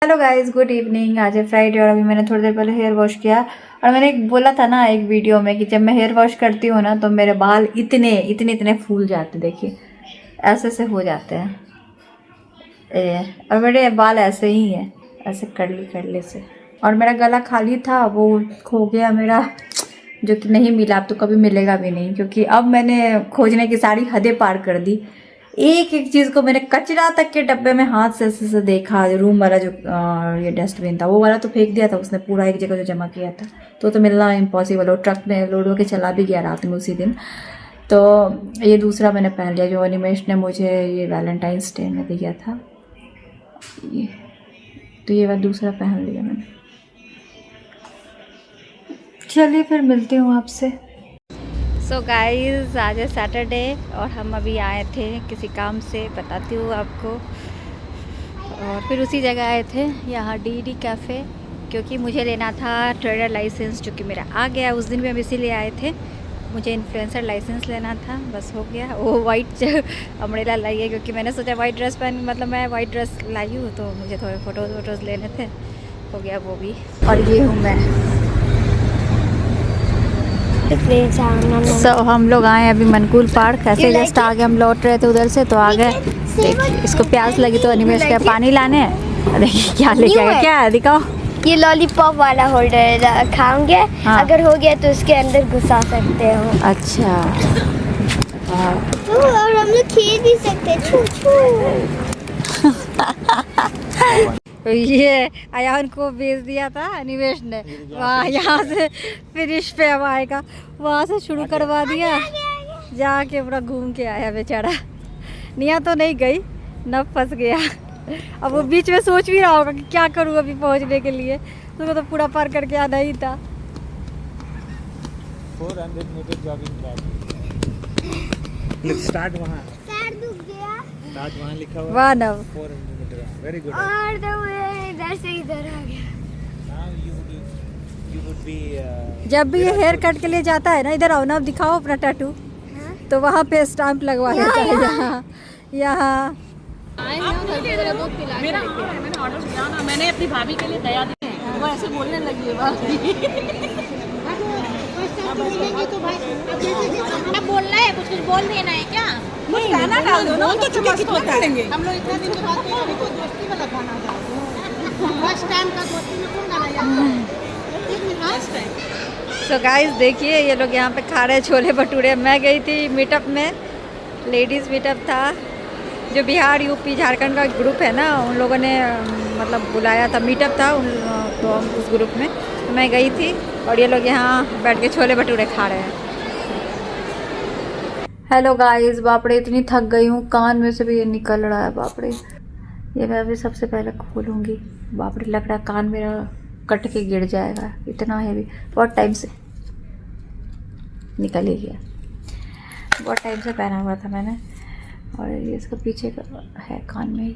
Hello guys, good evening. आज है Friday और अभी मैंने थोड़ी देर पहले हेयर वॉश किया। और मैंने बोला था ना एक वीडियो में कि जब मैं हेयर वॉश करती हूँ ना तो मेरे बाल इतने फूल जाते, देखिए ऐसे से हो जाते हैं और मेरे बाल ऐसे ही हैं, ऐसे करली से। और मेरा गला खाली था, वो खो गया मेरा, जो कि नहीं मिला, अब तो कभी मिलेगा भी नहीं, क्योंकि अब मैंने खोजने की सारी हदें पार कर दी। एक एक चीज़ को मैंने कचरा तक के डब्बे में हाथ से ऐसे देखा। रूम वाला जो ये डस्टबिन था वो वाला तो फेंक दिया था उसने, पूरा एक जगह जो जमा किया था तो मिलना इम्पॉसिबल। और ट्रक में लोड होके चला भी गया रात में उसी दिन। तो ये दूसरा मैंने पहन लिया जो अनिमेश ने मुझे ये वैलेंटाइंस डे में दिया था, तो ये वाला दूसरा पहन लिया मैंने। चलिए फिर मिलती हूँ आपसे। सो गाइज़, आज है सैटरडे और हम अभी आए थे किसी काम से, बताती हूँ आपको। और फिर उसी जगह आए थे यहाँ डीडी कैफ़े, क्योंकि मुझे लेना था ट्रेडर लाइसेंस, जो कि मेरा आ गया। उस दिन भी हम इसीलिए आए थे, मुझे इन्फ्लुएंसर लाइसेंस लेना था, बस हो गया। वो वाइट अम्ब्रेला लाई है, क्योंकि मैंने सोचा वाइट ड्रेस मैं वाइट ड्रेस लाई हूँ तो मुझे थोड़े फ़ोटोज़ लेने थे, हो गया वो भी। और ये हूँ मैं। हम लोग आए अभी मनकूल पार्क, ऐसे जस्ट आगे हम लौट रहे थे उधर से तो आ गए। देखिए इसको प्यास लगी तो अनिमेश का पानी लाने, देखिए क्या लेके आया, क्या है दिखाओ। ये लॉलीपॉप वाला होल्डर खाओगे, हाँ। अगर हो गया तो उसके अंदर घुसा सकते हो। अच्छा, और हम लोग खेल भी सकते, छू तो ये अयान को भेज दिया था अनिमेश ने, वहाँ यहाँ से फिनिश पे अब आएगा, वहाँ से शुरू करवा दिया, जाके पूरा घूम के आया बेचारा। निया तो नहीं गई, न फंस गया। अब वो बीच में सोच भी रहा होगा कि क्या करूँ अभी पहुँचने के लिए, तो पूरा पार करके आना ही था। 400 मीटर जॉगिंग ट्रैक। स्टार्ट वहाँ, स्टार्ट वहाँ लिखा हुआ है। वाह नव, 400 मीटर, वेरी गुड। और तो इधर से इधर आ गया। You would be, जब भी ये हेयर कट के लिए जाता है ना, इधर आओ ना, दिखाओ अपना टैटू, तो वहाँ पे स्टैम्प लगवा देता है, यहाँ मैंने ऑर्डर दिया ना, मैंने अपनी भाभी के लिए दया दी है, वो ऐसे बोलने लगी है अब बोलना है, कुछ बोल देना है क्या? कुछ गाना डाल दो ना, तो चुका तो बता देंगे। हम लोग इतने दिन के बाद दोस्ती वाला गाना गाओ, फर्स्ट टाइम का दोस्ती में कौन गाना याद है? सो गाइस देखिए, ये लोग यहाँ पे खा रहे छोले भटूरे। मैं गई थी मीटअप में, लेडीज़ मीटअप था, जो बिहार यूपी झारखंड का ग्रुप है ना, उन लोगों ने मतलब बुलाया था, मीटअप था तो हम उस ग्रुप में तो मैं गई थी। और ये लोग यहाँ बैठ के छोले भटूरे खा रहे हैं। हेलो गाइस, बापड़े इतनी थक गई हूँ, कान में से भी ये निकल रहा है बापड़े। ये मैं अभी सबसे पहले खोलूँगी, बापड़े लग रहा है कान मेरा कट के गिर जाएगा, इतना हैवी। बहुत टाइम से निकल ही गया, बहुत टाइम से पहना हुआ था मैंने, और ये इसका पीछे का है कान में ही।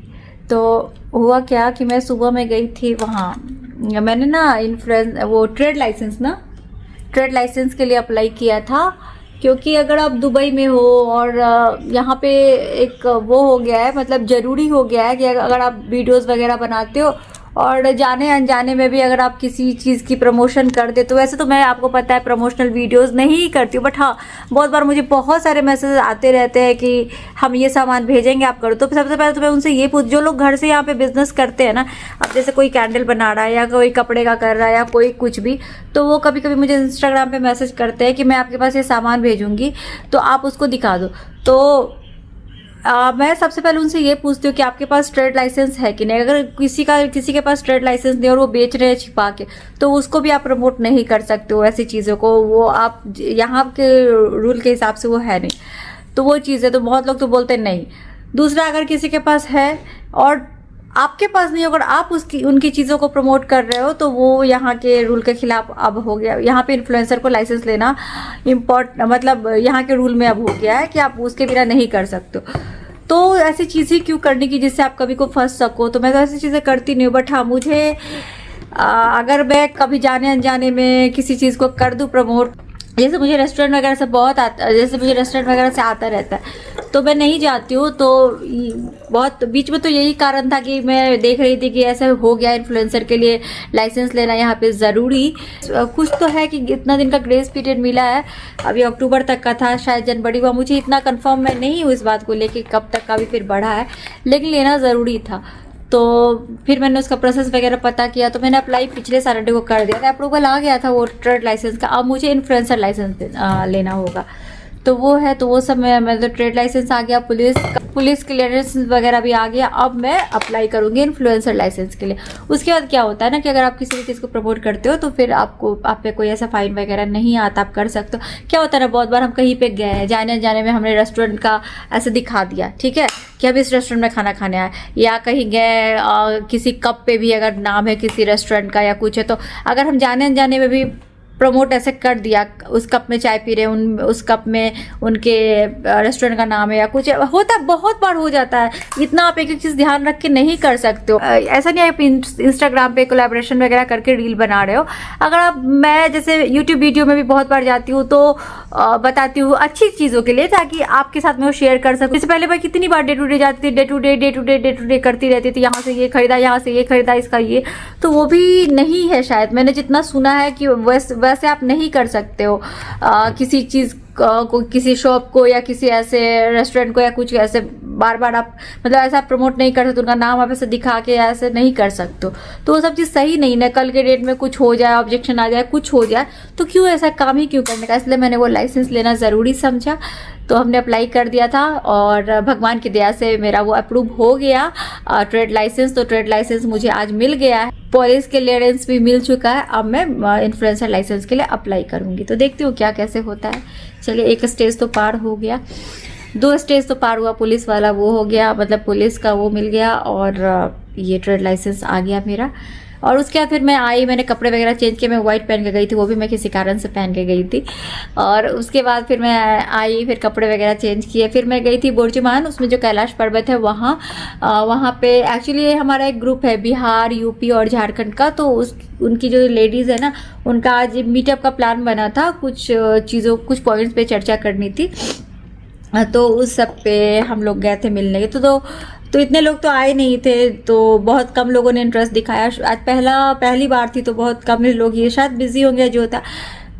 तो हुआ क्या कि मैं सुबह में गई थी वहाँ, मैंने ना वो ट्रेड लाइसेंस के लिए अप्लाई किया था, क्योंकि अगर आप दुबई में हो और यहाँ पे एक वो हो गया है, मतलब ज़रूरी हो गया है कि अगर आप वीडियोस वगैरह बनाते हो और जाने अनजाने में भी अगर आप किसी चीज़ की प्रमोशन कर दे, तो वैसे तो मैं, आपको पता है, प्रमोशनल वीडियोस नहीं करती हूँ, बट हाँ बहुत बार मुझे बहुत सारे मैसेज आते रहते हैं कि हम ये सामान भेजेंगे, आप करो। तो सबसे पहले तो मैं उनसे ये पूछ, जो लोग घर से यहाँ पे बिजनेस करते हैं ना, अब जैसे कोई कैंडल बना रहा है या कोई कपड़े का कर रहा है या कोई कुछ भी, तो वो कभी कभी मुझे इंस्टाग्राम पर मैसेज करते हैं कि मैं आपके पास ये सामान भेजूँगी तो आप उसको दिखा दो। तो मैं सबसे पहले उनसे ये पूछती हूँ कि आपके पास ट्रेड लाइसेंस है कि नहीं। अगर किसी के पास ट्रेड लाइसेंस नहीं और वो बेच रहे हैं छिपा के, तो उसको भी आप प्रमोट नहीं कर सकते हो ऐसी चीज़ों को, वो आप यहाँ के रूल के हिसाब से वो है नहीं, तो वो चीज़ है। तो बहुत लोग तो बोलते हैं नहीं। दूसरा, अगर किसी के पास है और आपके पास नहीं, अगर आप उनकी चीज़ों को प्रमोट कर रहे हो, तो वो यहाँ के रूल के खिलाफ अब हो गया। यहाँ पे इन्फ्लुएंसर को लाइसेंस लेना मतलब यहाँ के रूल में अब हो गया है कि आप उसके बिना नहीं कर सकते हो। तो ऐसी चीज़ें क्यों करने की जिससे आप कभी को फंस सको, तो मैं तो ऐसी चीज़ें करती नहीं हूँ। बट हाँ, मुझे अगर मैं कभी जाने अनजाने में किसी चीज़ को कर दूँ प्रमोट, जैसे मुझे रेस्टोरेंट वगैरह से बहुत आता, जैसे मुझे रेस्टोरेंट वगैरह से आता रहता है तो मैं नहीं जाती हूँ। तो बहुत बीच में तो यही कारण था कि मैं देख रही थी कि ऐसा हो गया इन्फ्लुएंसर के लिए लाइसेंस लेना यहाँ पे ज़रूरी। कुछ तो है कि इतना दिन का ग्रेस पीरियड मिला है, अभी अक्टूबर तक का था, शायद जनवरी हुआ, मुझे इतना कंफर्म मैं नहीं हूँ इस बात को लेके कब तक का भी फिर बढ़ा है, लेकिन लेना ज़रूरी था। तो फिर मैंने उसका प्रोसेस वगैरह पता किया, तो मैंने अप्लाई पिछले सैटरडे को कर दिया था, अप्रूवल आ गया था वो ट्रेड लाइसेंस का। अब मुझे इन्फ्लुएंसर लाइसेंस लेना होगा, तो वो है, तो वो सब मैं तो ट्रेड लाइसेंस आ गया, पुलिस क्लियरेंस वगैरह भी आ गया। अब मैं अप्लाई करूँगी इन्फ्लुएंसर लाइसेंस के लिए। उसके बाद क्या होता है ना कि अगर आप किसी भी चीज़ को प्रमोट करते हो तो फिर आप पे कोई ऐसा फाइन वगैरह नहीं आता, आप कर सकते हो। क्या होता है ना, बहुत बार हम कहीं पे गए हैं, जाने में हमने रेस्टोरेंट का ऐसे दिखा दिया, ठीक है, कि अब इस रेस्टोरेंट में खाना खाने आए, या कहीं गए किसी कप पे भी अगर नाम है किसी रेस्टोरेंट का या कुछ है, तो अगर हम जाने में भी प्रमोट ऐसे कर दिया, उस कप में चाय पी रहे हैं, उस कप में उनके रेस्टोरेंट का नाम है या कुछ होता है, बहुत बार हो जाता है। इतना आप एक चीज़ ध्यान रख के नहीं कर सकते हो। ऐसा नहीं है आप इंस्टाग्राम पे कोलैबोरेशन वगैरह करके रील बना रहे हो। अगर आप, मैं जैसे यूट्यूब वीडियो में भी बहुत बार जाती हूँ तो बताती हूँ अच्छी चीज़ों के लिए, ताकि आपके साथ में वो शेयर कर सकूँ। इससे पहले मैं कितनी बार डे टू डे जाती थी, डे टू डे करती रहती थी, यहाँ से ये खरीदा, यहाँ से ये खरीदा, इसका ये, तो वो भी नहीं है शायद, मैंने जितना सुना है कि वैसे आप नहीं कर सकते हो किसी चीज़ को, किसी शॉप को या किसी ऐसे रेस्टोरेंट को या कुछ ऐसे बार बार आप मतलब ऐसा प्रमोट नहीं कर सकते, उनका नाम आप ऐसे दिखा के ऐसे नहीं कर सकते हो। तो वो सब चीज़ सही नहीं है। कल के डेट में कुछ हो जाए, ऑब्जेक्शन आ जाए, कुछ हो जाए, तो क्यों ऐसा काम ही क्यों करने का। इसलिए मैंने वो लाइसेंस लेना ज़रूरी समझा, तो हमने अप्लाई कर दिया था और भगवान की दया से मेरा वो अप्रूव हो गया ट्रेड लाइसेंस। तो ट्रेड लाइसेंस मुझे आज मिल गया है, पुलिस क्लियरेंस भी मिल चुका है। अब मैं इन्फ्लुएंसर लाइसेंस के लिए अप्लाई करूँगी, तो देखती हूँ क्या कैसे होता है। चलिए, एक स्टेज तो पार हो गया, 2 स्टेज तो पार हुआ, पुलिस वाला वो हो गया, मतलब पुलिस का वो मिल गया और ये ट्रेड लाइसेंस आ गया मेरा। और उसके बाद फिर मैं आई, मैंने कपड़े वगैरह चेंज किए, मैं वाइट पहन के गई थी, वो भी मैं किसी कारण से पहन के गई थी। और उसके बाद फिर मैं आई, फिर कपड़े वगैरह चेंज किए, फिर मैं गई थी बोर्जुमान, उसमें जो कैलाश पर्वत है वहाँ पे एक्चुअली हमारा एक ग्रुप है बिहार, यूपी और झारखंड का। तो उनकी जो लेडीज़ है ना, उनका आज मीटअप का प्लान बना था, कुछ कुछ पॉइंट्स पे चर्चा करनी थी, तो उस सब पे हम लोग गए थे मिलने के। तो इतने लोग तो आए नहीं थे, तो बहुत कम लोगों ने इंटरेस्ट दिखाया। आज पहली बार थी, तो बहुत कम लोग, ये शायद बिजी होंगे जो होता।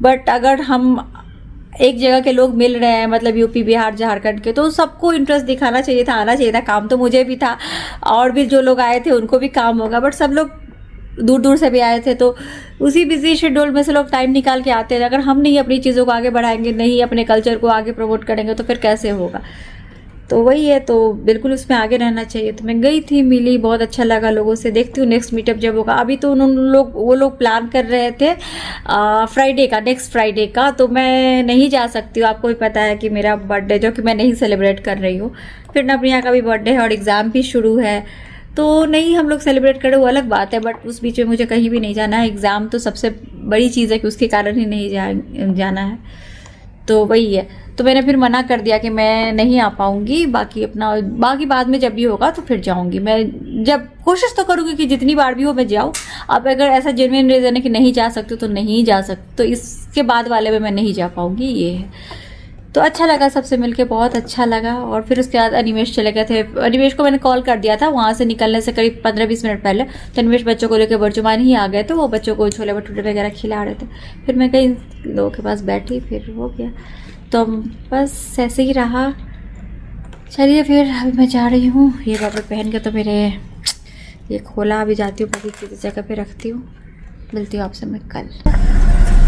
बट अगर हम एक जगह के लोग मिल रहे हैं, मतलब यूपी, बिहार, झारखंड के, तो सबको इंटरेस्ट दिखाना चाहिए था, आना चाहिए था। काम तो मुझे भी था और भी जो लोग आए थे उनको भी काम होगा, बट सब लोग दूर दूर से भी आए थे, तो उसी बिजी शेड्यूल में से लोग टाइम निकाल के आते हैं। अगर हम नहीं अपनी चीज़ों को आगे बढ़ाएंगे, नहीं अपने कल्चर को आगे प्रमोट करेंगे, तो फिर कैसे होगा। तो वही है, तो बिल्कुल उसमें आगे रहना चाहिए। तो मैं गई थी, मिली, बहुत अच्छा लगा लोगों से। देखती हूँ नेक्स्ट मीटअप जब होगा। अभी तो वो लोग प्लान कर रहे थे फ्राइडे का, नेक्स्ट फ्राइडे का, तो मैं नहीं जा सकती हूँ। आपको भी पता है कि मेरा बर्थडे जो कि मैं नहीं सेलिब्रेट कर रही हूँ, फिर नबरिया का भी बर्थडे है और एग्ज़ाम भी शुरू है, तो नहीं हम लोग सेलिब्रेट करें, वो अलग बात है। बट उस बीच में मुझे कहीं भी नहीं जाना है। एग्ज़ाम तो सबसे बड़ी चीज़ है कि उसके कारण ही नहीं जाना है, तो वही है। तो मैंने फिर मना कर दिया कि मैं नहीं आ पाऊँगी, बाकी बाद में जब भी होगा तो फिर जाऊँगी। मैं जब कोशिश तो करूँगी कि जितनी बार भी हो मैं जाऊँ। अब अगर ऐसा जेन्युइन रीज़न है कि नहीं जा सकती तो नहीं जा सकती, तो इसके बाद वाले में मैं नहीं जा पाऊँगी, ये है। तो अच्छा लगा सबसे मिलके, बहुत अच्छा लगा। और फिर उसके बाद अनिमेश चले गए थे। अनिमेश को मैंने कॉल कर दिया था वहाँ से निकलने से करीब 15-20 मिनट पहले, तो अनिमेश बच्चों को लेकर बर्जुमान ही आ गए थे। वो बच्चों को छोले भटूरे वगैरह खिला रहे थे, फिर मैं कई लोगों के पास बैठी, फिर हो गया। तो बस ऐसे ही रहा। चलिए फिर अभी मैं जा रही हूँ। ये कपड़े पहन के तो मेरे ये खोला, अभी जाती हूँ, बाकी किसी जगह पे रखती हूँ। मिलती हूँ आपसे मैं कल।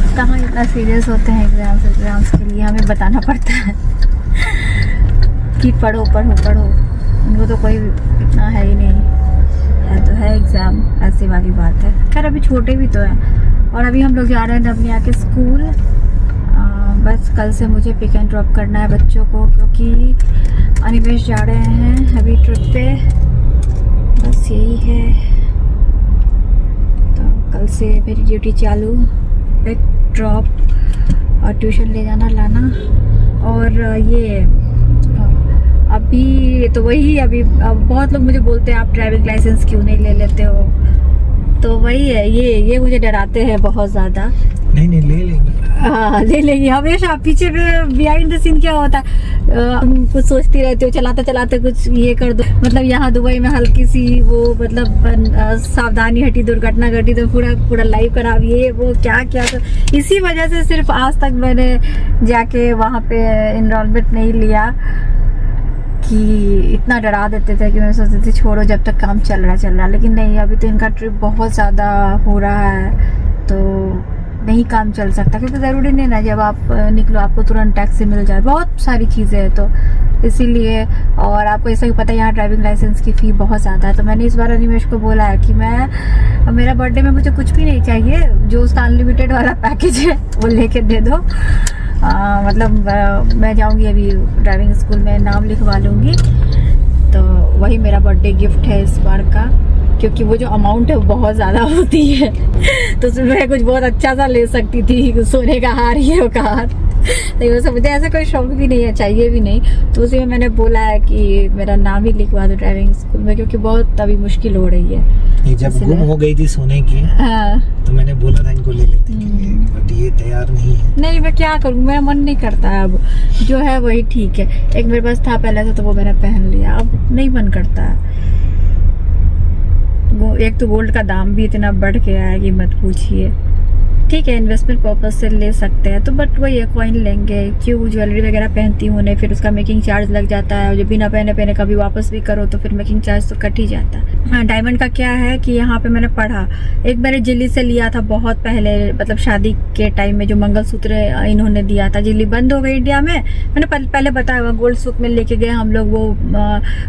कहाँ इतना सीरियस होते हैं एग्ज़ाम्स के लिए, हमें बताना पड़ता है कि पढ़ो। उनको तो कोई इतना है ही नहीं है, तो है एग्ज़ाम, ऐसी वाली बात है। खैर अभी छोटे भी तो हैं। और अभी हम लोग जा रहे हैं नबनिया के स्कूल। बस कल से मुझे पिक एंड ड्रॉप करना है बच्चों को, क्योंकि अनिमेश जा रहे हैं अभी ट्रिप पे। बस यही है, तो कल से मेरी ड्यूटी चालू, पिक ड्रॉप और ट्यूशन ले जाना लाना। और ये अभी तो वही, अभी बहुत लोग मुझे बोलते हैं आप ड्राइविंग लाइसेंस क्यों नहीं ले लेते हो, तो वही है, ये मुझे डराते हैं बहुत ज्यादा। नहीं ले लेंगे। हाँ ले लेंगे हमेशा। पीछे बिहाइंड द सीन क्या होता है, हम कुछ सोचती रहती हो, चलाते चलाते कुछ ये कर दो। मतलब यहाँ दुबई में हल्की सी वो मतलब सावधानी हटी, दुर्घटना घटी तो पूरा लाइफ खराब, ये वो क्या तो इसी वजह से सिर्फ आज तक मैंने जाके वहाँ पे इनरोलमेंट नहीं लिया, कि इतना डरा देते थे कि मैं सोचती थी छोड़ो जब तक काम चल रहा। लेकिन नहीं, अभी तो इनका ट्रिप बहुत ज़्यादा हो रहा है तो नहीं काम चल सकता, क्योंकि ज़रूरी नहीं ना जब आप निकलो आपको तुरंत टैक्सी मिल जाए, बहुत सारी चीज़ें हैं तो इसीलिए। और आपको ऐसा ही पता है यहाँ ड्राइविंग लाइसेंस की फ़ी बहुत ज़्यादा है। तो मैंने इस बार अनिमेश को बोला है कि मेरा बर्थडे में मुझे कुछ भी नहीं चाहिए, जो उसका अनलिमिटेड वाला पैकेज है वो लेके दे दो। मतलब मैं जाऊँगी अभी ड्राइविंग स्कूल में, नाम लिखवा लूँगी, तो वही मेरा बर्थडे गिफ्ट है इस बार का, क्योंकि वो जो अमाउंट है वो बहुत ज़्यादा होती है तो उसमें मैं कुछ बहुत अच्छा सा ले सकती थी, सोने का हार, ये का हार। नहीं वैसे मुझे ऐसा कोई शौक भी नहीं है, चाहिए भी नहीं, तो उसी में मैंने बोला है कि मेरा नाम ही लिखवा दो ड्राइविंग स्कूल में, क्योंकि बहुत अभी मुश्किल हो रही है। जब गुम हो गई थी सोने की, हाँ तो मैंने बोला था इनको ले लेते के लिए, बट ये तैयार नहीं है। नहीं मैं क्या करूँ, मेरा मन नहीं करता है, अब जो है वही ठीक है। एक मेरे पास था पहले से तो वो मैंने पहन लिया, अब नहीं मन करता है। वो एक तो गोल्ड का दाम भी इतना बढ़ गया है कि मत पूछिए। ठीक है इन्वेस्टमेंट पर्पज से ले सकते हैं तो, बट वही है कॉइन लेंगे, क्यों ज्वेलरी वगैरह पहनती हूँ नहीं, फिर उसका मेकिंग चार्ज लग जाता है, जो बिना पहने कभी वापस भी करो तो फिर मेकिंग चार्ज तो कट ही जाता है। हाँ डायमंड का क्या है कि यहाँ पे मैंने पढ़ा, एक मैंने जिली से लिया था बहुत पहले, मतलब शादी के टाइम में जो मंगलसूत्र इन्होंने दिया था, जिली बंद हो गई इंडिया में, मैंने पहले बताया हुआ, गोल्ड सुक में लेके गए हम लोग, वो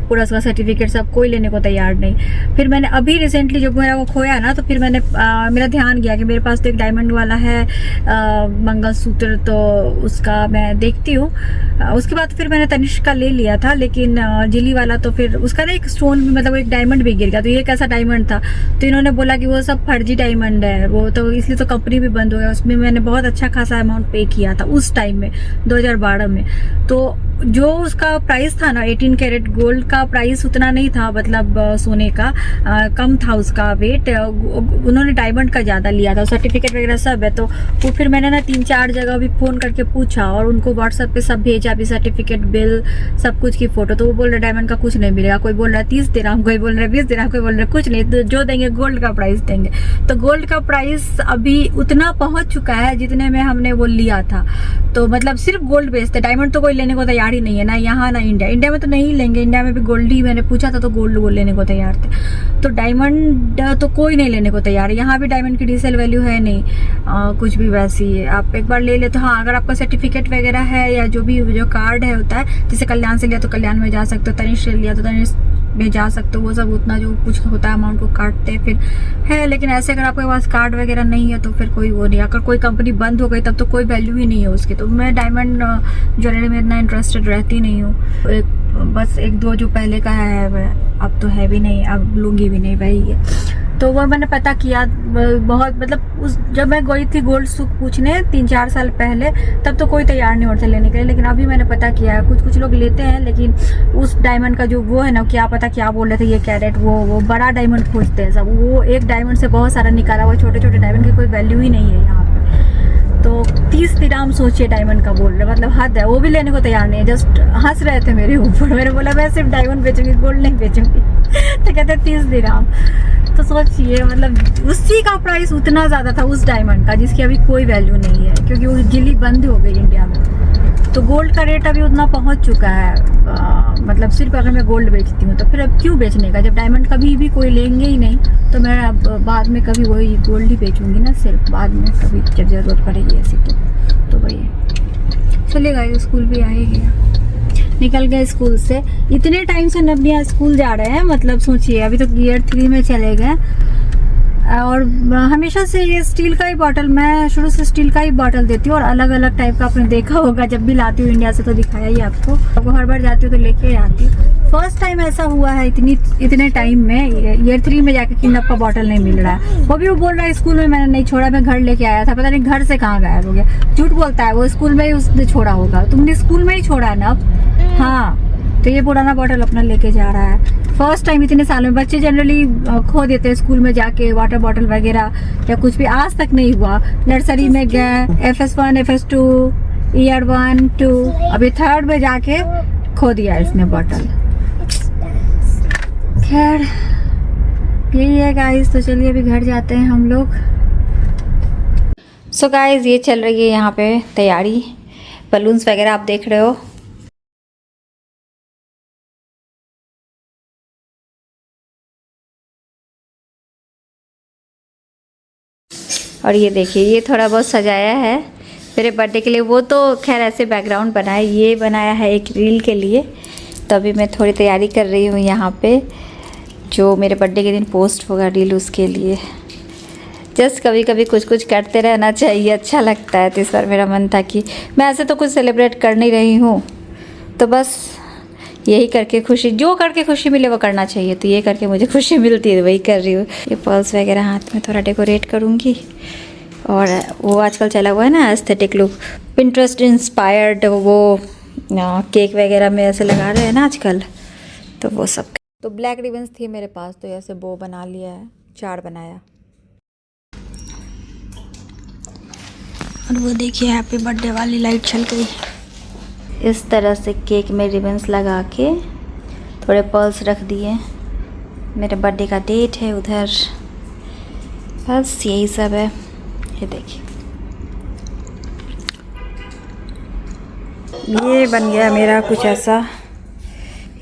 पूरा उसका सर्टिफिकेट सब कोई लेने को तैयार नहीं। फिर मैंने अभी रिसेंटली जब मेरा वो खोया ना, तो फिर मैंने मेरा ध्यान गया कि मेरे पास तो एक डायमंड वाला है मंगलसूत्र, तो उसका मैं देखती हूँ। उसके बाद फिर मैंने तनिष्क का ले लिया था, लेकिन जिली वाला तो फिर उसका ना एक स्टोन भी, मतलब एक डायमंड भी गिर गया, तो ये कैसा डायमंड था, तो इन्होंने बोला कि वो सब फर्जी डायमंड है वो, तो इसलिए तो कंपनी भी बंद हो गया। उसमें मैंने बहुत अच्छा खासा अमाउंट पे किया था उस टाइम में 2012 में, तो जो उसका प्राइस था ना 18 कैरेट गोल्ड का प्राइस उतना नहीं था, मतलब सोने का कम था उसका वेट, उन्होंने डायमंड का ज़्यादा लिया था, सर्टिफिकेट वगैरह सब है। तो वो फिर मैंने ना 3-4 जगह भी फ़ोन करके पूछा और उनको व्हाट्सएप पे सब भेजा भी, सर्टिफिकेट बिल सब कुछ की फ़ोटो, तो वो बोल रहे डायमंड का कुछ नहीं मिलेगा, कोई बोल रहा है 30 दिरहम, कोई बोल रहा है 20 दिरहम, कोई बोल रहा है कुछ नहीं, तो जो देंगे गोल्ड का प्राइस देंगे। तो गोल्ड का प्राइस अभी उतना पहुँच चुका है जितने में हमने वो लिया था, तो मतलब सिर्फ गोल्ड बेचते, डायमंड तो कोई लेने को तैयार ही नहीं है, ना यहाँ ना इंडिया में तो नहीं लेंगे, इंडिया में भी गोल्ड ही, मैंने पूछा था तो गोल्ड लेने को तैयार थे, तो डायमंड तो कोई नहीं लेने को तैयार है। यहाँ भी डायमंड की रीसेल वैल्यू है नहीं, कुछ भी वैसी है, आप एक बार ले ले तो हाँ, अगर आपका सर्टिफिकेट वगैरह है या जो भी जो कार्ड है होता है, जैसे कल्याण से लिया तो कल्याण में जा सकते हो, तनिष्क से लिया तो तनिष्क में जा सकते हो, वो सब उतना जो कुछ होता है अमाउंट को काटते हैं फिर है। लेकिन ऐसे अगर आपके पास कार्ड वगैरह नहीं है तो फिर कोई वो नहीं, अगर कोई कंपनी बंद हो गई तब तो कोई वैल्यू ही नहीं है उसकी। तो मैं डायमंड ज्वेलरी में इतना इंटरेस्टेड रहती नहीं हूँ, बस 1-2 जो पहले का है अब तो है भी नहीं, अब लूँगी भी नहीं भाई ये। तो वो मैंने पता किया बहुत, मतलब जब मैं गई थी गोल्ड सुक पूछने 3-4 साल पहले, तब तो कोई तैयार नहीं होता लेने के लिए, लेकिन अभी मैंने पता किया है कुछ लोग लेते हैं, लेकिन उस डायमंड का जो वो है ना, क्या पता क्या बोल रहे थे ये कैरेट, वो बड़ा डायमंड खोजते हैं सब, वो एक डायमंड से बहुत सारा निकाला हुआ, छोटे छोटे डायमंड की कोई वैल्यू ही नहीं है यहाँ पे। तो 30 दिरहम सोचिए डायमंड का बोल रहे, मतलब हद है, वो भी लेने को तैयार नहीं है, जस्ट हंस रहे थे मेरे ऊपर। मैंने बोला मैं सिर्फ डायमंड बेचूंगी, गोल्ड नहीं बेचूंगी तो कहते 30 दिरहम। तो सोचिए मतलब उसी का प्राइस उतना ज़्यादा था उस डायमंड का, जिसकी अभी कोई वैल्यू नहीं है, क्योंकि वो जिली बंद हो गई इंडिया में। तो गोल्ड का रेट अभी उतना पहुंच चुका है, मतलब सिर्फ अगर मैं गोल्ड बेचती हूँ तो फिर अब क्यों बेचने का, जब डायमंड कभी भी कोई लेंगे ही नहीं, तो मैं अब बाद में कभी वही गोल्ड ही बेचूंगी ना, सिर्फ बाद में कभी जब ज़रूरत पड़ेगी ऐसी तो वही चलेगा। स्कूल भी आ ही गया, निकल गए स्कूल से, इतने टाइम से नबिया स्कूल जा रहे हैं, मतलब सोचिए अभी तो ईयर 3 में चले गए। और हमेशा से ये स्टील का ही बॉटल, मैं शुरू से स्टील का ही बॉटल देती हूँ, और अलग अलग टाइप का आपने देखा होगा, जब भी लाती हूँ इंडिया से तो दिखाया ही आपको, वो हर बार जाती हूँ तो लेके आती हूँ। फर्स्ट टाइम ऐसा हुआ है इतने टाइम में, ईयर 3 में जाके किंडप का बॉटल नहीं मिल रहा है। वो भी वो बोल रहा है स्कूल में मैंने नहीं छोड़ा, मैं घर लेके आया था, पता नहीं घर से कहाँ गायब हो गया। झूठ बोलता है, वो स्कूल में ही उसने छोड़ा होगा, तुमने स्कूल में ही छोड़ा है ना अब। हाँ, तो ये पुराना बॉटल अपना लेके जा रहा है। फर्स्ट टाइम इतने सालों में। बच्चे जनरली खो देते हैं स्कूल में जाके वाटर बॉटल वगैरह या कुछ भी, आज तक नहीं हुआ। नर्सरी में गए, FS1 FS2 ईयर 1 2, अभी 3rd में जाके खो दिया इसने बॉटल। खैर यही है गाइस, तो चलिए अभी घर जाते हैं हम लोग। सो गाइस ये चल रही है यहाँ पे तैयारी, बलून्स वगैरह आप देख रहे हो। और ये देखिए ये थोड़ा बहुत सजाया है मेरे बर्थडे के लिए। वो तो खैर ऐसे बैकग्राउंड बनाया, ये बनाया है एक रील के लिए। तो अभी मैं थोड़ी तैयारी कर रही हूँ यहाँ पे, जो मेरे बर्थडे के दिन पोस्ट होगा रील, उसके लिए। जस्ट कभी कभी कुछ कुछ करते रहना चाहिए, अच्छा लगता है। तो इस बार मेरा मन था कि मैं ऐसे तो कुछ सेलिब्रेट कर नहीं रही हूँ, तो बस यही करके खुशी, जो करके खुशी मिले वो करना चाहिए। तो ये करके मुझे खुशी मिलती है, वही कर रही हूँ। ये पर्ल्स वगैरह हाथ में थोड़ा डेकोरेट करूँगी। और वो आजकल चला हुआ है ना एस्थेटिक लुक, पिंटरेस्ट इंस्पायर्ड, वो केक वगैरह में ऐसे लगा रहे हैं ना आजकल, तो वो सब। तो ब्लैक रिबन्स थी मेरे पास, तो ऐसे बो बना लिया है, 4 बनाया। और वो देखिए हैप्पी बर्थडे वाली लाइट चल गई। इस तरह से केक में रिबन्स लगा के थोड़े पर्ल्स रख दिए। मेरे बर्थडे का डेट है उधर, बस यही सब है। ये देखिए ये बन गया मेरा कुछ ऐसा,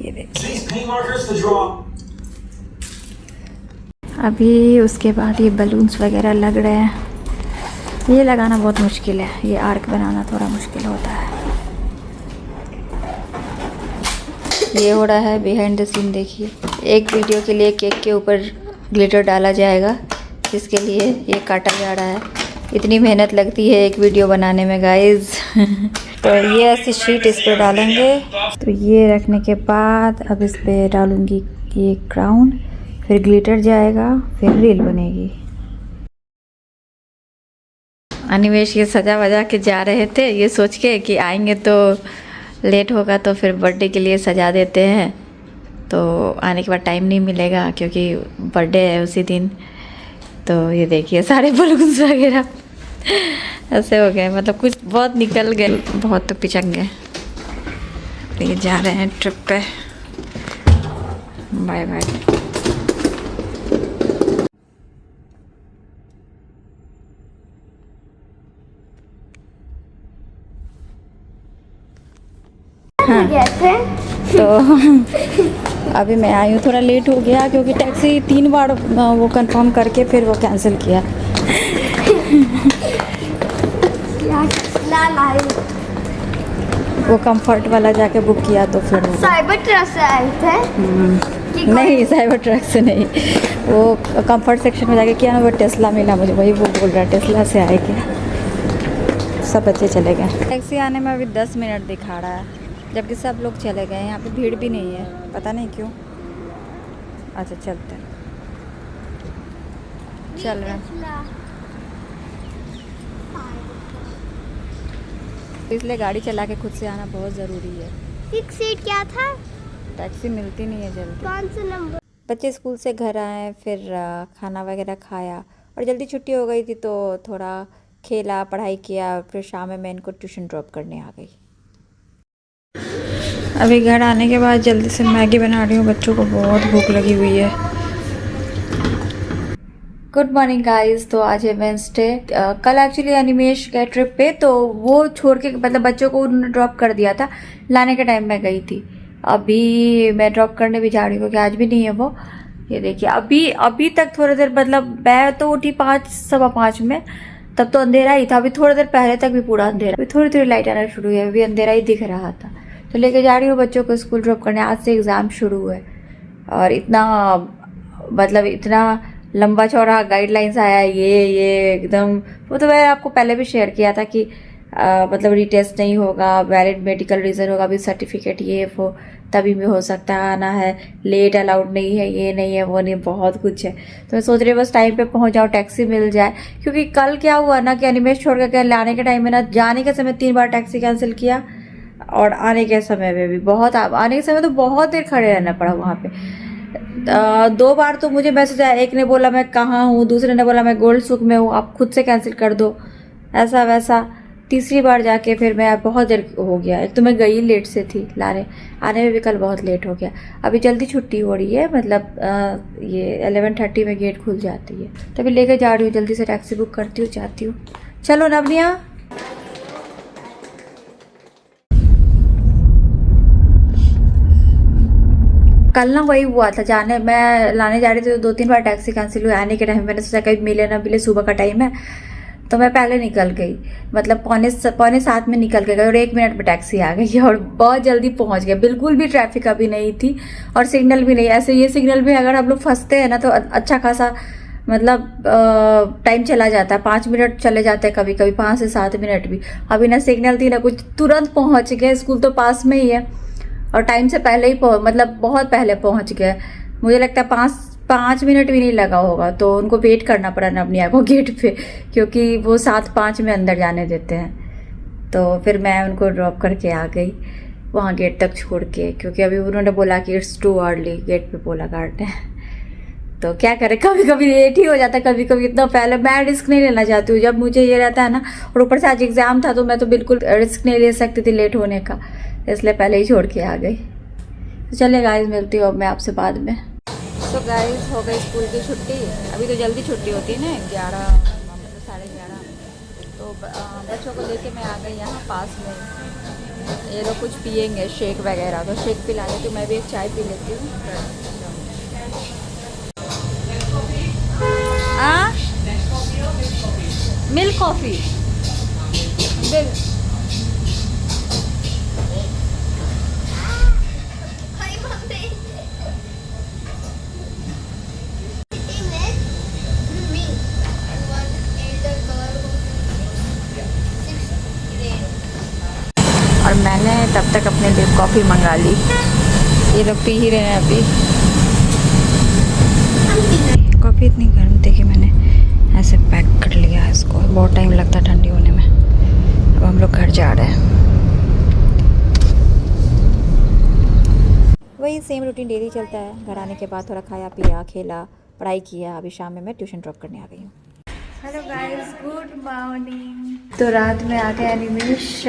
ये देखिए। अभी उसके बाद ये बलून्स वगैरह लग रहे हैं। ये लगाना बहुत मुश्किल है, ये आर्क बनाना थोड़ा मुश्किल होता है। ये हो रहा है बिहाइंड द सीन, देखिए। एक वीडियो के लिए केक के ऊपर ग्लिटर डाला जाएगा, जिसके लिए ये काटा जा रहा है। इतनी मेहनत लगती है एक वीडियो बनाने में गाइस। तो ये ऐसी शीट इस पर डालेंगे। तो ये रखने के बाद अब इस पर डालूंगी ये क्राउन, फिर ग्लिटर जाएगा, फिर रील बनेगी। अनिमेश ये सजा वजा के जा रहे थे, ये सोच के कि आएंगे तो लेट होगा, तो फिर बर्थडे के लिए सजा देते हैं। तो आने के बाद टाइम नहीं मिलेगा क्योंकि बर्थडे है उसी दिन। तो ये देखिए सारे बलून्स वगैरह ऐसे हो गए, मतलब कुछ बहुत निकल गए, बहुत तो पिचक गए। तो ये जा रहे हैं ट्रिप पे, बाय बाय। तो अभी मैं आई हूँ, थोड़ा लेट हो गया क्योंकि टैक्सी 3 बार वो कंफर्म करके फिर वो कैंसिल किया। वो कंफर्ट वाला जाके बुक किया तो फिर साइबर ट्रक से आए थे। नहीं साइबर ट्रक से नहीं, वो कंफर्ट सेक्शन में जाके किया ना, वो टेस्ला मिला मुझे, वही वो बोल रहा है टेस्ला से आए क्या। सब बच्चे चले गए। टैक्सी आने में अभी 10 मिनट दिखा रहा है, जबकि सब लोग चले गए। यहाँ पे भीड़ भी नहीं है, पता नहीं क्यों। अच्छा चलते हैं, चल रहे हैं। इसलिए गाड़ी चला के खुद से आना बहुत ज़रूरी है। 6 सीट क्या था? टैक्सी मिलती नहीं है जल्दी। कौन सा नंबर? बच्चे स्कूल से घर आए, फिर खाना वगैरह खाया और जल्दी छुट्टी हो गई थी, तो थोड़ा खेला, पढ़ाई किया। फिर शाम में मैं इनको ट्यूशन ड्रॉप करने आ गई। अभी घर आने के बाद जल्दी से मैगी बना रही हूँ, बच्चों को बहुत भूख लगी हुई है। Good morning guys. तो आज है वेंसडे। कल एक्चुअली अनिमेश गए ट्रिप पे, तो वो छोड़ के, मतलब बच्चों को उन्होंने ड्रॉप कर दिया था। लाने के टाइम मैं गई थी। अभी मैं ड्रॉप करने भी जा रही हूँ, क्योंकि आज भी नहीं है वो। ये देखिए अभी तक थोड़ी देर, मतलब मैं तो उठी 5 सवा 5 में, तब तो अंधेरा ही था। अभी थोड़ी देर पहले तक भी पूरा अंधेरा, अभी थोड़ी थोड़ी लाइट आना शुरू है, अभी अंधेरा ही दिख रहा था। तो लेके जा रही हूँ बच्चों को स्कूल ड्रॉप करने। आज से एग्ज़ाम शुरू है और इतना लंबा चौड़ा गाइडलाइंस आया ये एकदम। वो तो मैं आपको पहले भी शेयर किया था कि मतलब रीटेस्ट नहीं होगा, वैलिड मेडिकल रीज़न होगा, अभी सर्टिफिकेट ये वो तभी भी हो सकता है आना है, लेट अलाउड नहीं है, ये नहीं है, वो नहीं, बहुत कुछ है। तो मैं सोच रही हूँ बस टाइम पे पहुँच जाऊँ, टैक्सी मिल जाए। क्योंकि कल क्या हुआ ना कि अनिमेश छोड़ कर लाने के टाइम में ना, जाने के समय 3 बार टैक्सी कैंसिल किया और आने के समय में भी आने के समय तो बहुत देर खड़े रहना पड़ा वहाँ पे। 2 बार तो मुझे मैसेज आया, एक ने बोला मैं कहाँ हूँ, दूसरे ने बोला मैं गोल्ड सुक में हूँ, आप खुद से कैंसिल कर दो, ऐसा वैसा। तीसरी बार जाके फिर मैं बहुत देर हो गया, एक तो मैं गई लेट से थी, आने में भी कल बहुत लेट हो गया। अभी जल्दी छुट्टी हो रही है, मतलब ये 11:30 में गेट खुल जाती है, तभी लेके जा रही हूँ, जल्दी से टैक्सी बुक करती हूँ, जाती हूँ। चलो नवनिया। कल ना वही हुआ था, मैं लाने जा रही थी तो 2-3 बार टैक्सी कैंसिल हुई। आने के टाइम मैंने सोचा कहीं मिले ना मिले, सुबह का टाइम है, तो मैं पहले निकल गई, मतलब 6:45 में निकल के गई और 1 मिनट में टैक्सी आ गई और बहुत जल्दी पहुंच गए। बिल्कुल भी ट्रैफिक अभी नहीं थी और सिग्नल भी नहीं। ऐसे ये सिग्नल भी अगर हम लोग फंसते हैं ना तो अच्छा खासा मतलब टाइम चला जाता है, 5 मिनट चले जाते हैं कभी कभी, 5 से 7 मिनट भी। अभी ना सिग्नल थी ना कुछ, तुरंत पहुँच गए। स्कूल तो पास में ही है और टाइम से पहले ही मतलब बहुत पहले पहुँच गए। मुझे लगता है 5 मिनट भी नहीं लगा होगा, तो उनको वेट करना पड़ा नवनिया को गेट पे, क्योंकि वो 7:05 में अंदर जाने देते हैं। तो फिर मैं उनको ड्रॉप करके आ गई वहाँ गेट तक छोड़ के, क्योंकि अभी उन्होंने बोला कि इट्स टू अर्ली, गेट पे बोला गार्ड ने। तो क्या करें, कभी कभी लेट ही हो जाता है, कभी कभी इतना पहले। मैं रिस्क नहीं लेना चाहती हूँ जब मुझे ये रहता है ना, और ऊपर से आज एग्ज़ाम था तो मैं तो बिल्कुल रिस्क नहीं ले सकती थी लेट होने का, इसलिए पहले ही छोड़ के आ गई। तो चलिए गाइस, मिलती हूँ अब मैं आपसे बाद में। तो गाइस हो गई स्कूल की छुट्टी। अभी तो जल्दी छुट्टी होती है ना, 11 मतलब 11:30। तो बच्चों को लेके मैं आ गई यहाँ पास में। ये लोग कुछ पियेंगे शेक वगैरह, तो शेक पिला लेती हूँ, मैं भी एक चाय पी लेती हूँ। मिल्क कॉफ़ी और मैंने तब तक अपने लिए कॉफ़ी मंगा ली। ये लोग पी ही रहे हैं अभी। कॉफ़ी इतनी गर्म थी कि मैंने ऐसे पैक कर लिया है इसको, बहुत टाइम लगता है ठंडी होने में। अब हम लोग घर जा रहे हैं। वही सेम रूटीन डेली चलता है। घर आने के बाद थोड़ा खाया पिया, खेला, पढ़ाई किया। अभी शाम में मैं ट्यूशन ड्रॉप करने आ गई हूँ। Hello guys, good morning. तो रात में आ गए अनिमेश,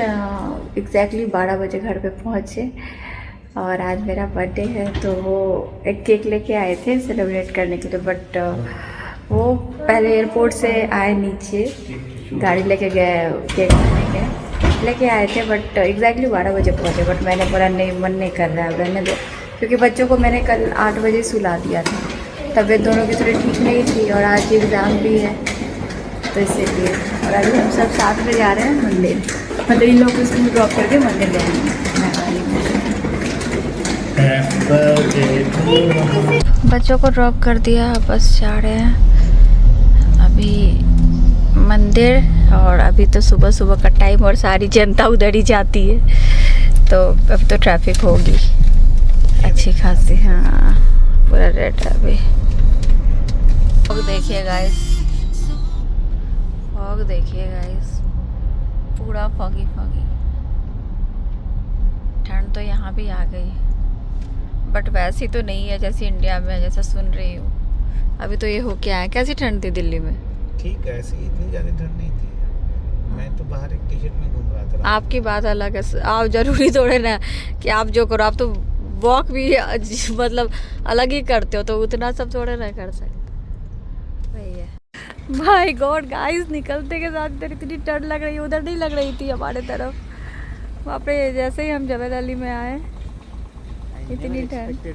एग्जैक्टली 12 बजे घर पे पहुँचे और आज मेरा बर्थडे है, तो वो एक केक लेके आए थे सेलिब्रेट करने के लिए। बट वो पहले एयरपोर्ट से आए, नीचे गाड़ी लेके गए, केक लेके आए थे, बट एग्जैक्टली 12 बजे पहुँचे। बट मैंने बोला नहीं, मन नहीं कर रहा है, रहने दो, क्योंकि बच्चों को मैंने कल 8 बजे सुला दिया था। तबीयत दोनों की थोड़ी ठीक नहीं थी और आज एग्ज़ाम भी है, तो इसीलिए। और अभी हम सब साथ में जा रहे हैं मंदिर, मतलब इन लोगों को स्कूल ड्रॉप करके मंदिर ले आएंगे। बच्चों को ड्रॉप कर दिया, बस जा रहे हैं अभी मंदिर। और अभी तो सुबह सुबह का टाइम और सारी जनता उधर ही जाती है, तो अब तो ट्रैफिक होगी अच्छी खासी। हाँ, पूरा रेड है अभी। फॉग देखिए गाइस, फॉग देखिए गाइस, पूरा फॉगी फॉगी। ठंड तो यहाँ भी आ गई, बट वैसी तो नहीं है जैसे इंडिया में, जैसा सुन रही हूँ। अभी तो ये हो क्या है, कैसी ठंड थी दिल्ली में? ठीक है, ऐसी इतनी ज़्यादा ठंड नहीं थी। मैं तो बाहर एक टी-शर्ट में घूम रहा था। आपकी बात अलग है, आप जरूरी थोड़े ना कि आप जो करो, आप तो वॉक भी मतलब अलग ही करते हो, तो उतना सब थोड़े ना कर सकते। वही है। माय गॉड गाइस, निकलते के साथ इधर इतनी ठंड लग रही है, उधर नहीं लग रही थी हमारे तरफ। वहाँ पे जैसे ही हम जवेद अली में आए, इतनी ठंड।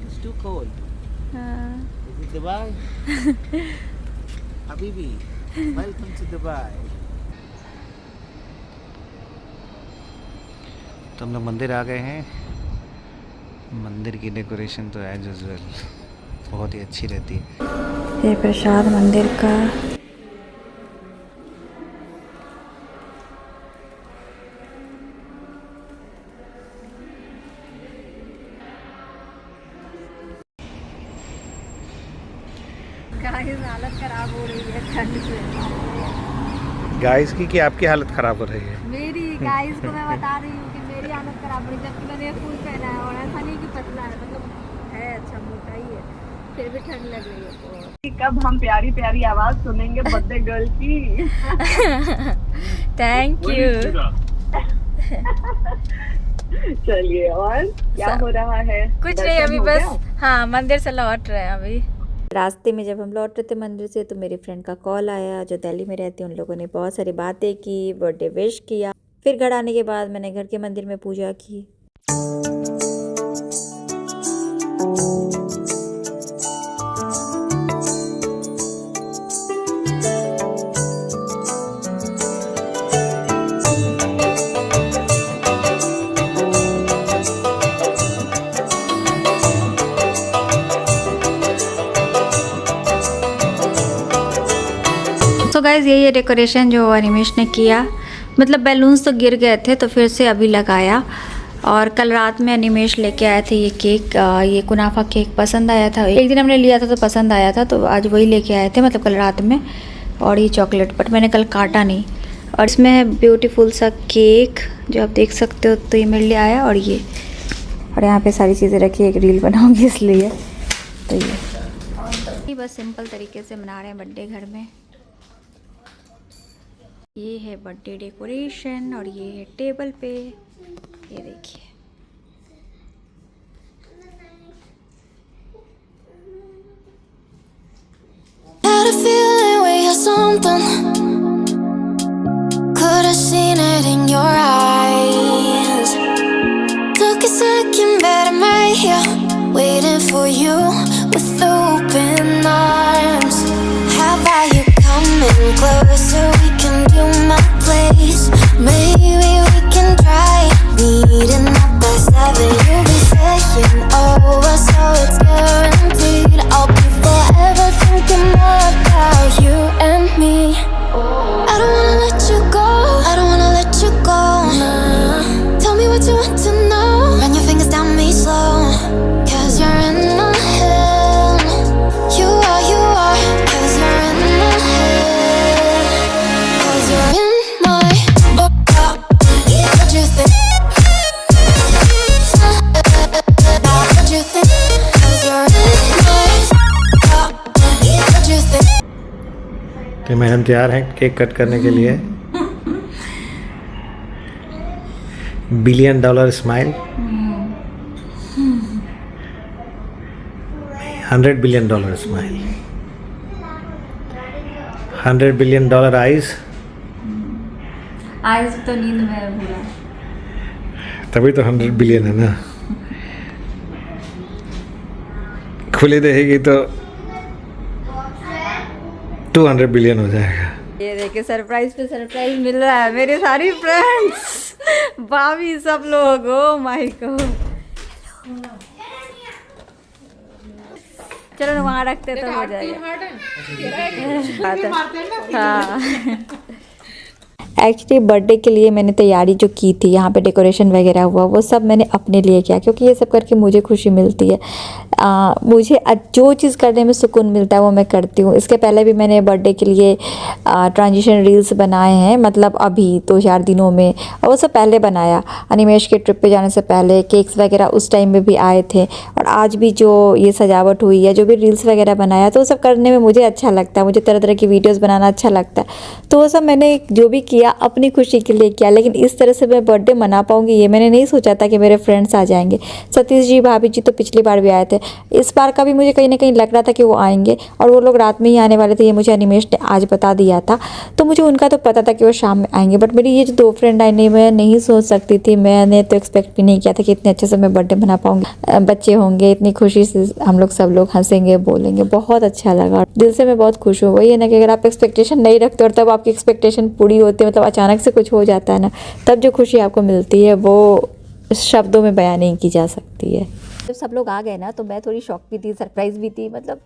It's too cold. हाँ। Is it Dubai? Habibi, welcome to Dubai. तो हम लोग मंदिर आ गए हैं। मंदिर की डेकोरेशन तो एज यूजुअल बहुत ही अच्छी रहती है। ये प्रसाद मंदिर का। गाइस हालत खराब हो रही है ठंड से। गाइस की कि आपकी हालत खराब हो रही है? मेरी गाइस को मैं बता रही हूँ कि मेरी हालत खराब हो रही है, जबकि मैंने फुल पहना है और ऐसा नहीं कि पतला है, मतलब है है, अच्छा मोटा ही है, फिर भी ठंड लग रही है बहुत। कब हम प्यारी प्यारी आवाज सुनेंगे बर्थडे गर्ल की। Thank you. चलिए, और क्या हो रहा है? कुछ नहीं, अभी बस हाँ मंदिर से लौट रहे हैं अभी। रास्ते में जब हम लौट रहे थे मंदिर से तो मेरे फ्रेंड का कॉल आया जो दिल्ली में रहती है। उन लोगों ने बहुत सारी बातें की, बर्थडे विश किया। फिर घर आने के बाद मैंने घर के मंदिर में पूजा की। तो गाइज यही है डेकोरेशन जो अनिमेश ने किया। मतलब बैलून्स तो गिर गए थे तो फिर से अभी लगाया। और कल रात में अनिमेश लेके आए थे ये केक, ये कुनाफा केक पसंद आया था। एक दिन हमने लिया था तो पसंद आया था, तो आज वही लेके आए थे, मतलब कल रात में। और ये चॉकलेट, बट मैंने कल काटा नहीं। और इसमें है ब्यूटीफुल सा केक जो आप देख सकते हो। तो ये मेरे लिए आया और ये, और यहाँ पे सारी चीज़ें रखी, एक रील बनाऊंगी इसलिए। तो ये बस सिंपल तरीके से मना रहे हैं बर्थडे घर में। ये है बर्थडे डेकोरेशन और ये है टेबल पे, ये देखिए। Had a feeling we had something. Could have seen it in your eyes. Took a second, but I'm right here, waiting for you with open arms. How about you coming closer? We can do my place. Maybe we can try meeting up by 7. You'll be saying over, so it's guaranteed. I'll be forever thinking more about you and me. I don't wanna let you go. I don't wanna let you go. Nah. Tell me what you want to know. Run your fingers down me slow. 'Cause you're in my head. You are, you are. 'Cause you're in my head. 'Cause you're in my what you think? What you think? 'Cause you're in my what you think? तो madam तैयार हैं cake cut करने के लिए। $1 billion smile, $100 billion smile, $100 billion eyes. आज तो नींद में भूला। तभी तो 100 बिलियन है ना। खुली रहेगी तो 200 बिलियन हो जाएगा। ये देखिए सरप्राइज पे सरप्राइज मिल रहा है। मेरे सारी फ्रेंड्स, भाभी, सब लोग। ओ माय गॉड, चलो ना वहाँ रखते तो हो जाएगा। हाँ, एक्चुअली बर्थडे के लिए मैंने तैयारी जो की थी, यहाँ पे डेकोरेशन वगैरह हुआ, वो सब मैंने अपने लिए किया, क्योंकि ये सब करके मुझे खुशी मिलती है। मुझे जो चीज़ करने में सुकून मिलता है वो मैं करती हूँ। इसके पहले भी मैंने बर्थडे के लिए ट्रांजिशन रील्स बनाए हैं, मतलब अभी 2-4 दिनों में, और वो सब पहले बनाया। अनिमेश के ट्रिप पे जाने से पहले केक्स वगैरह उस टाइम में भी आए थे। और आज भी जो ये सजावट हुई है, जो भी रील्स वगैरह बनाया, तो वो सब करने में मुझे अच्छा लगता है। मुझे तरह तरह की वीडियोज़ बनाना अच्छा लगता है। तो वो सब मैंने जो भी किया अपनी खुशी के लिए किया। लेकिन इस तरह से मैं बर्थडे मना पाऊँगी ये मैंने नहीं सोचा था कि मेरे फ्रेंड्स आ जाएंगे। सतीश जी, भाभी जी तो पिछली बार भी आए थे। इस बार का भी मुझे कहीं ना कहीं लग रहा था कि वो आएंगे, और वो लोग रात में ही आने वाले थे। ये मुझे अनिमेश ने आज बता दिया था, तो मुझे उनका तो पता था कि वो शाम में आएंगे। बट मेरी ये जो 2 फ्रेंड आई, नहीं, मैं नहीं सोच सकती थी। मैंने तो एक्सपेक्ट भी नहीं किया था कि इतने अच्छे से मैं बर्थडे मना पाऊँगी। बच्चे होंगे, इतनी खुशी से हम लोग सब लोग हंसेंगे, बोलेंगे। बहुत अच्छा लगा, दिल से मैं बहुत खुश हूँ। वही है ना कि अगर आप एक्सपेक्टेशन नहीं रखते और तब आपकी एक्सपेक्टेशन पूरी होती है, मतलब अचानक से कुछ हो जाता है ना, तब जो खुशी आपको मिलती है वो शब्दों में बयान नहीं की जा सकती है। जब सब लोग आ गए ना तो मैं थोड़ी शॉक भी थी, सरप्राइज़ भी थी, मतलब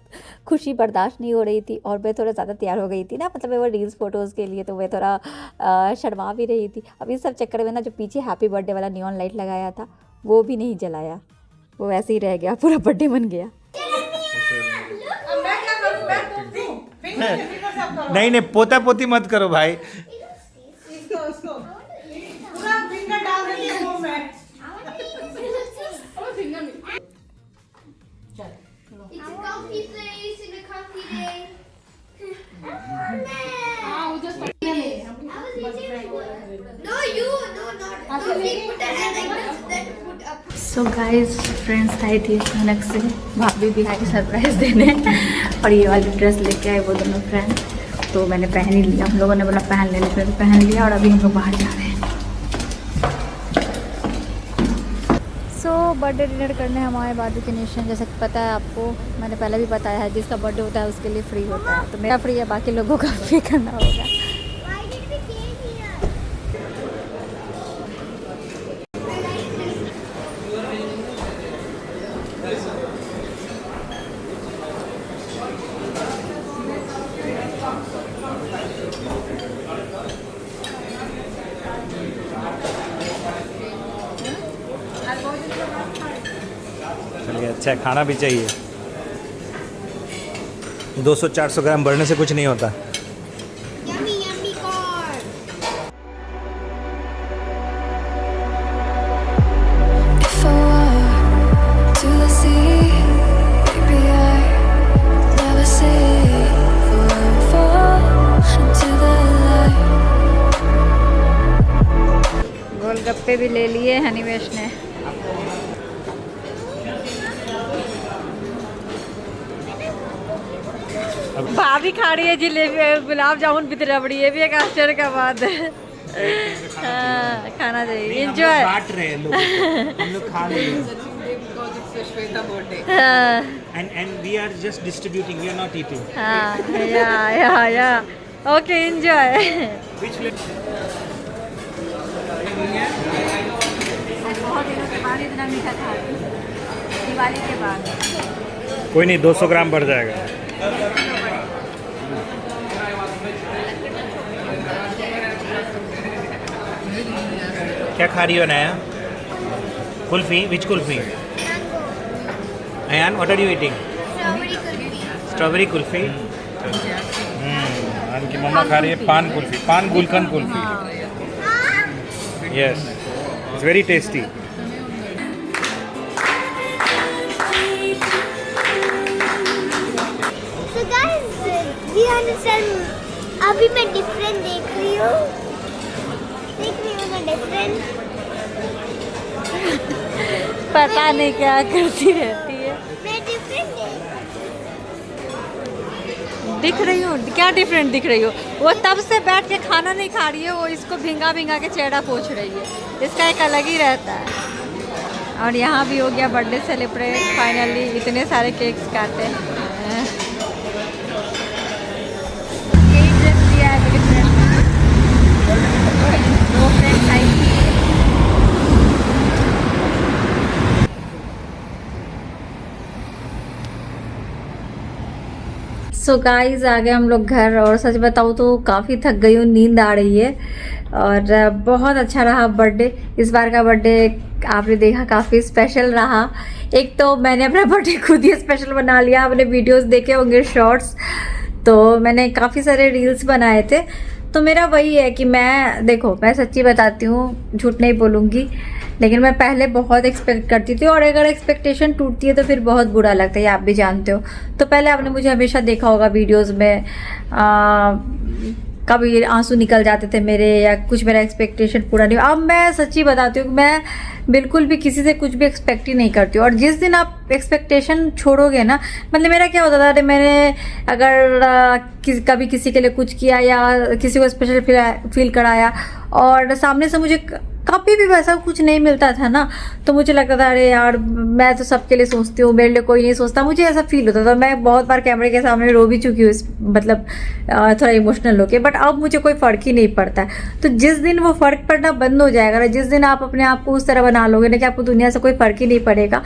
खुशी बर्दाश्त नहीं हो रही थी। और मैं थोड़ा ज़्यादा तैयार हो गई थी ना, मतलब मैं वो रील्स फोटोज़ के लिए, तो मैं थोड़ा शर्मा भी रही थी। अब इस सब चक्कर में ना जो पीछे हैप्पी बर्थडे वाला नियॉन लाइट लगाया था वो भी नहीं जलाया, वो वैसे ही रह गया, पूरा बर्थडे बन गया। नहीं नहीं, पोता पोती मत करो भाई। पूरा फिंगर डाल देंगे मुंह में। सो गाइस फ्रेंड्स आई थी अचानक से, भाभी भी आई सरप्राइज़ देने और ये वाली ड्रेस लेके आए वो दोनों फ्रेंड। तो मैंने पहन ही लिया, हम लोगों ने बोला पहन लेने, फिर पहन लिया और अभी हम लोग बाहर जा रहे हैं। सो बर्थडे डिनर करने हम आए बाजू के नेशन। जैसे कि पता है आपको, मैंने पहले भी बताया है, जिसका बर्थडे होता है उसके लिए फ्री होता है। तो मेरा फ्री है, बाकी लोगों का फ्री करना होगा। चलिए अच्छा है, खाना भी चाहिए। 200-400 ग्राम बढ़ने से कुछ नहीं होता। If I were to the sea, maybe I'd never say fall into the light. गोलगप्पे भी ले लिए हनीवेश ने। भाभी खा रही है जलेबी, गुलाब जामुन भी रबड़ी, ये भी एक आश्चर्य का बात है। हाँ, खाना चाहिए, एंजॉय। बांट रहे हैं लोग, हम लोग खा रहे हैं। And we are just distributing, we are not eating. हाँ, या, ओके एंजॉय। बहुत दिनों के बाद इतना मीठा खा रही हूँ, दिवाली के बाद। कोई नहीं, 200 ग्राम बढ़ जाएगा। क्या खा रही हो नया? Kulfi? Which kulfi? Ayaan, what are you eating? Strawberry kulfi. Ayaan की मम्मा खा रही है paan kulfi, paan gulkand kulfi. Yes, it's very tasty. So guys, do you understand? अभी मैं डिफरेंट देख रही हूँ मैं डिफरेंट। पता नहीं क्या करती रहती है। मैं डिफरेंट दिख रही हूँ, क्या डिफरेंट दिख रही हो? वो तब से बैठ के खाना नहीं खा रही है, वो इसको भिंगा भिंगा के चेहरा पोंछ रही है। इसका एक अलग ही रहता है। और यहाँ भी हो गया बर्थडे सेलिब्रेट फाइनली, इतने सारे केक्स काटे हैं। यही ड्रेस दिया है मेरे फ्रेंड ने, 2 फ्रेंड्स आई थी। सो गाइस आ गए हम लोग घर, और सच बताऊँ तो काफ़ी थक गई हूँ, नींद आ रही है। और बहुत अच्छा रहा बर्थडे। इस बार का बर्थडे आपने देखा काफ़ी स्पेशल रहा। एक तो मैंने अपना बर्थडे खुद ही स्पेशल बना लिया, आपने वीडियोस देखे होंगे शॉर्ट्स, तो मैंने काफ़ी सारे रील्स बनाए थे। तो मेरा वही है कि मैं सच्ची बताती हूँ, झूठ नहीं बोलूँगी, लेकिन मैं पहले बहुत एक्सपेक्ट करती थी, और अगर एक्सपेक्टेशन टूटती है तो फिर बहुत बुरा लगता है, आप भी जानते हो। तो पहले आपने मुझे हमेशा देखा होगा वीडियोस में, कभी आंसू निकल जाते थे मेरे, या कुछ मेरा एक्सपेक्टेशन पूरा नहीं। अब मैं सच्ची बताती हूँ, मैं बिल्कुल भी किसी से कुछ भी एक्सपेक्ट ही नहीं करती हूँ। और जिस दिन आप एक्सपेक्टेशन छोड़ोगे ना, मतलब मेरा क्या होता था, अरे मैंने अगर कभी किसी के लिए कुछ किया या किसी को स्पेशल फील कराया, और सामने से मुझे कभी भी वैसा कुछ नहीं मिलता था ना, तो मुझे लगता था अरे यार मैं तो सबके लिए सोचती हूँ, मेरे लिए कोई नहीं सोचता, मुझे ऐसा फील होता था। मैं बहुत बार कैमरे के सामने रो भी चुकी हूँ, मतलब थोड़ा इमोशनल होके, बट अब मुझे कोई फ़र्क ही नहीं पड़ता है। तो जिस दिन वो फ़र्क पड़ना बंद हो जाएगा ना, जिस दिन आप अपने आप को उस तरह बना लोगे ना कि आपको दुनिया से कोई फ़र्क ही नहीं पड़ेगा,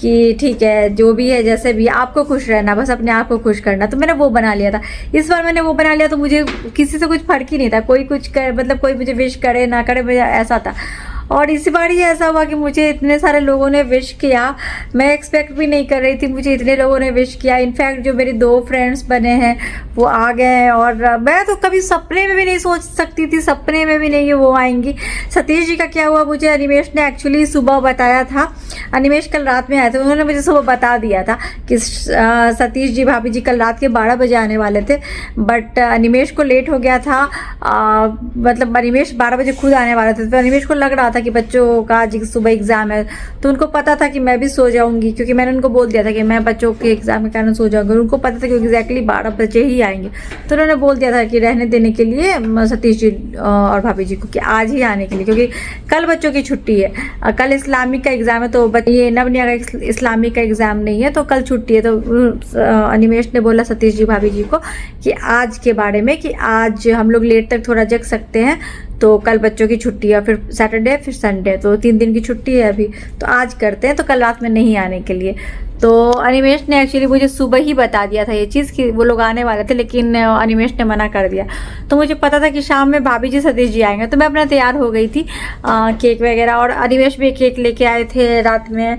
कि ठीक है जो भी है जैसे भी, आपको खुश रहना, बस अपने आप को खुश करना, तो मैंने वो बना लिया था। इस बार मैंने वो बना लिया, तो मुझे किसी से कुछ फ़र्क ही नहीं था, कोई कुछ कर, मतलब कोई मुझे विश करे ना करे, मुझे ऐसा था। और इस बार ही ऐसा हुआ कि मुझे इतने सारे लोगों ने विश किया, मैं एक्सपेक्ट भी नहीं कर रही थी, मुझे इतने लोगों ने विश किया। इनफैक्ट जो मेरे 2 फ्रेंड्स बने हैं वो आ गए हैं, और मैं तो कभी सपने में भी नहीं सोच सकती थी, सपने में भी नहीं वो आएंगी। सतीश जी का क्या हुआ, मुझे अनिमेश ने एक्चुअली सुबह बताया था, अनिमेश कल रात में आए थे, उन्होंने मुझे सुबह बता दिया था कि सतीश जी भाभी जी कल रात के 12 बजे आने वाले थे, बट अनिमेश को लेट हो गया था, मतलब अनिमेश 12 बजे खुद आने वाले थे, तो अनिमेश को लग रहा था कि बच्चों का आज सुबह एग्ज़ाम है, तो उनको पता था कि मैं भी सो जाऊंगी, क्योंकि मैंने उनको बोल दिया था कि मैं बच्चों के एग्ज़ाम के कारण सो जाऊंगी। उनको पता था कि एग्जैक्टली 12 बजे ही आएंगे, तो उन्होंने बोल दिया था कि रहने देने के लिए सतीश जी और भाभी जी को कि आज ही आने के लिए, क्योंकि कल बच्चों की छुट्टी है। कल इस्लामिक का एग्ज़ाम है, तो ये नवनिया का इस्लामिक का एग्ज़ाम नहीं है, तो कल छुट्टी है। तो अनिमेश ने बोला सतीश जी भाभी जी को कि आज के बारे में कि आज हम लोग लेट तक थोड़ा जग सकते हैं, तो कल बच्चों की छुट्टी है, फिर सैटरडे फिर संडे, तो 3 दिन की छुट्टी है अभी, तो आज करते हैं, तो कल रात में नहीं आने के लिए। तो अनिमेश ने एक्चुअली मुझे सुबह ही बता दिया था ये चीज़ कि वो लोग आने वाले थे, लेकिन अनिमेश ने मना कर दिया। तो मुझे पता था कि शाम में भाभी जी सतीश जी आएंगे, तो मैं अपना तैयार हो गई थी, केक वगैरह, और अनिमेश भी केक लेके आए थे रात में,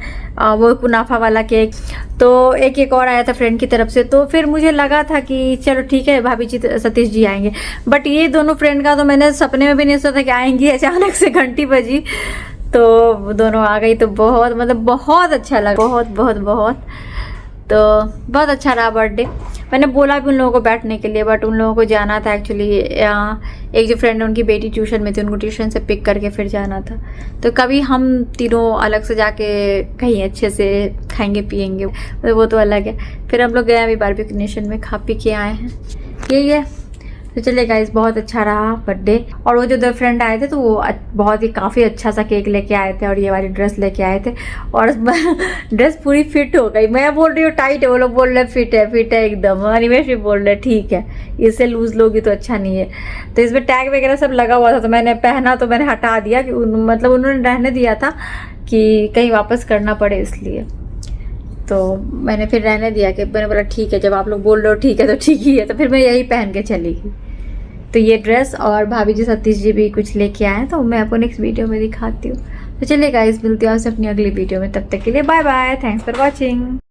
वो कुनाफा वाला केक, तो एक और आया था फ्रेंड की तरफ से। तो फिर मुझे लगा था कि चलो ठीक है भाभी जी सतीश जी आएंगे, बट ये दोनों फ्रेंड का तो मैंने सपने में भी नहीं सोचा था कि आएंगी। अचानक से घंटी बजी तो वो दोनों आ गई, तो बहुत मतलब बहुत अच्छा लगा, बहुत बहुत बहुत, तो बहुत अच्छा रहा बर्थडे। मैंने बोला भी उन लोगों को बैठने के लिए, बट उन लोगों को जाना था एक्चुअली। एक जो फ्रेंड है उनकी बेटी ट्यूशन में थी, उनको ट्यूशन से पिक करके फिर जाना था, तो कभी हम तीनों अलग से जाके कहीं अच्छे से खाएंगे पिएंगे, वो तो अलग है। फिर हम लोग गए अभी बारबेक्यू नेशन में, खा पी के आए हैं, यही है। तो चलिए गाइस, बहुत अच्छा रहा बर्थडे। और वो जो 2 फ्रेंड आए थे, तो वो बहुत ही काफ़ी अच्छा सा केक लेके आए थे, और ये वाली ड्रेस लेके आए थे, और ड्रेस पूरी फिट हो गई। मैं बोल रही हूँ टाइट है, वो लोग बोल रहे फिट है एकदम। अनिमेश भी बोल रहे ठीक है, इससे लूज लोगी तो अच्छा नहीं है। तो इसमें टैग वगैरह सब लगा हुआ था, तो मैंने पहना, तो मैंने हटा दिया कि मतलब उन्होंने रहने दिया था कि कहीं वापस करना पड़े, इसलिए तो मैंने फिर रहने दिया। कि मैंने बोला ठीक है, जब आप लोग बोल रहे हो ठीक है तो ठीक ही है, तो फिर मैं यही पहन के चली गई। तो ये ड्रेस, और भाभी जी सतीश जी भी कुछ लेके आए, तो मैं आपको नेक्स्ट वीडियो में दिखाती हूँ। तो चलिए गाइस, मिलती हूँ आपसे अपनी अगली वीडियो में, तब तक के लिए bye bye, thanks for watching.